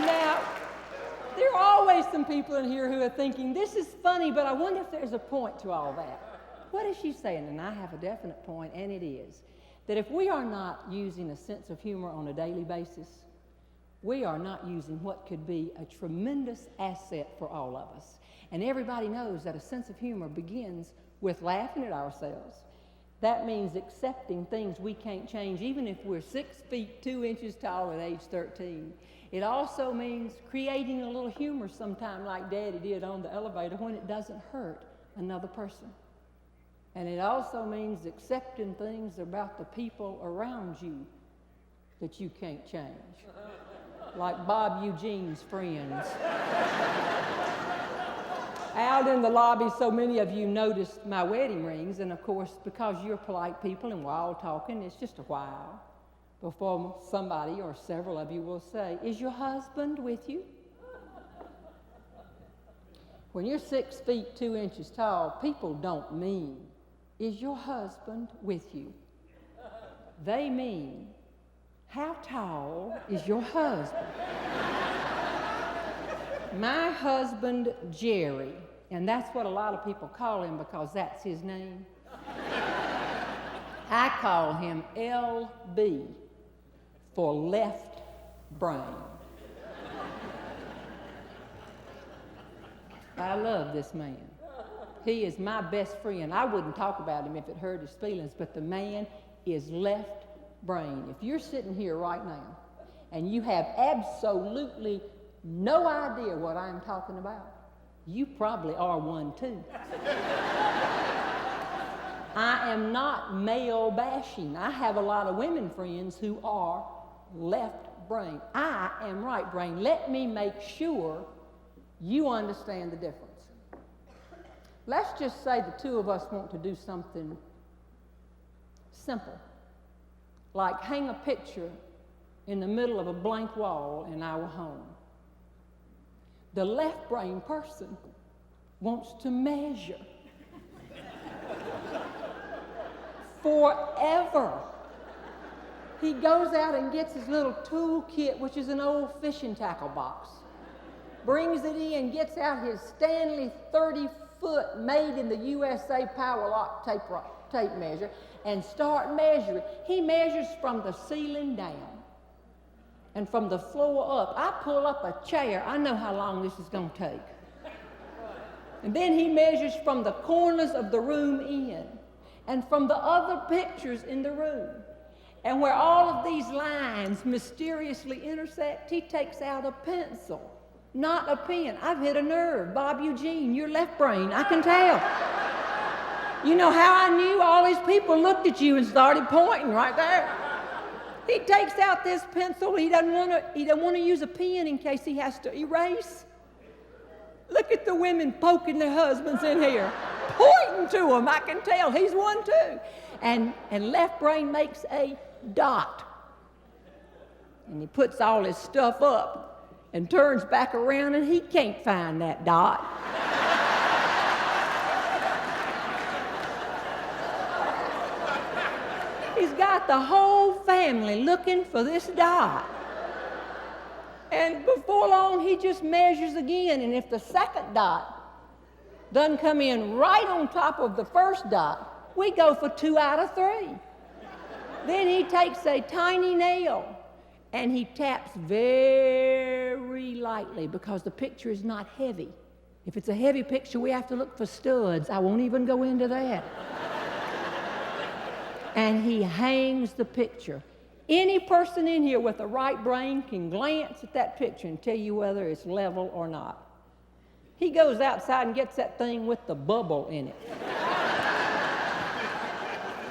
Now, there are always some people in here who are thinking, this is funny, but I wonder if there's a point to all that. What is she saying? And I have a definite point, and it is that if we are not using a sense of humor on a daily basis, we are not using what could be a tremendous asset for all of us. And everybody knows that a sense of humor begins with laughing at ourselves. That means accepting things we can't change, even if we're 6 feet 2 inches tall at age 13. It also means creating a little humor sometime like Daddy did on the elevator when it doesn't hurt another person. And it also means accepting things about the people around you that you can't change. Like Bob Eugene's friends. Out in the lobby, so many of you noticed my wedding rings, and of course, because you're polite people and we're all talking, it's just a while before somebody or several of you will say, is your husband with you? When you're 6 feet 2 inches tall, people don't mean, is your husband with you? They mean, how tall is your husband? My husband, Jerry, and that's what a lot of people call him because that's his name. I call him LB for left brain. I love this man. He is my best friend. I wouldn't talk about him if it hurt his feelings, but the man is left brain. If you're sitting here right now and you have absolutely no idea what I'm talking about, you probably are one too. I am not male bashing. I have a lot of women friends who are left brain. I am right brain. Let me make sure you understand the difference. Let's just say the two of us want to do something simple, like hang a picture in the middle of a blank wall in our home. The left brain person wants to measure forever. He goes out and gets his little tool kit, which is an old fishing tackle box, brings it in, gets out his Stanley 30-foot made in the USA Power Lock tape measure and start measuring. He measures from the ceiling down and from the floor up. I pull up a chair. I know how long this is going to take. And then he measures from the corners of the room in and from the other pictures in the room. And where all of these lines mysteriously intersect, he takes out a pencil, not a pen. I've hit a nerve. Bob Eugene, you're left brain. I can tell. You know how I knew? All these people looked at you and started pointing right there. He takes out this pencil. He doesn't want to use a pen in case he has to erase. Look at the women poking their husbands in here, pointing to them. I can tell he's one too. And left brain makes a dot. And he puts all his stuff up and turns back around and he can't find that dot. He's got the whole family looking for this dot. And before long, he just measures again. And if the second dot doesn't come in right on top of the first dot, we go for 2 out of 3. Then he takes a tiny nail and he taps very lightly because the picture is not heavy. If it's a heavy picture, we have to look for studs. I won't even go into that. And he hangs the picture. Any person in here with a right brain can glance at that picture and tell you whether it's level or not. He goes outside and gets that thing with the bubble in it.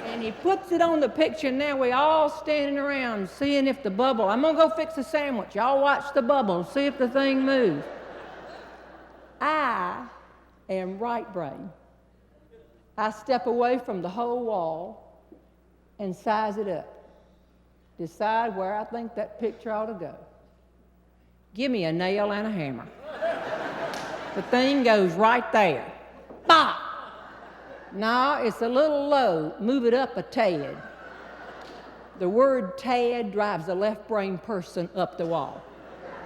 And he puts it on the picture, and now we all standing around seeing if the bubble, I'm going to go fix a sandwich. Y'all watch the bubble and see if the thing moves. I am right brain. I step away from the whole wall and size it up. Decide where I think that picture ought to go. Give me a nail and a hammer. The thing goes right there. Bop! No, it's a little low. Move it up a tad. The word tad drives a left brain person up the wall.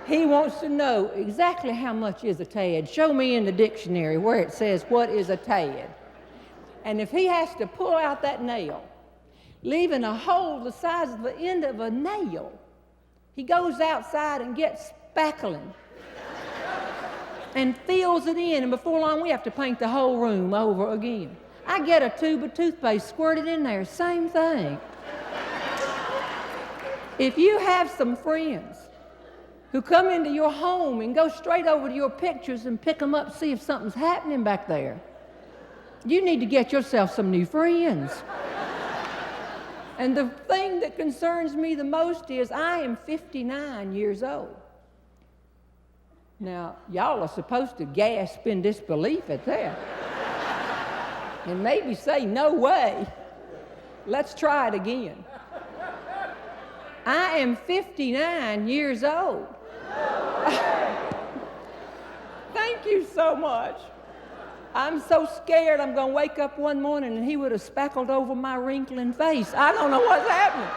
He wants to know exactly how much is a tad. Show me in the dictionary where it says what is a tad. And if he has to pull out that nail, leaving a hole the size of the end of a nail, he goes outside and gets spackling and fills it in, and before long we have to paint the whole room over again. I get a tube of toothpaste, squirt it in there, same thing. If you have some friends who come into your home and go straight over to your pictures and pick them up, see if something's happening back there, you need to get yourself some new friends. And the thing that concerns me the most is I am 59 years old. Now, y'all are supposed to gasp in disbelief at that. And maybe say, no way. Let's try it again. I am 59 years old. Thank you so much. I'm so scared I'm going to wake up one morning and he would have spackled over my wrinkling face. I don't know what's happening.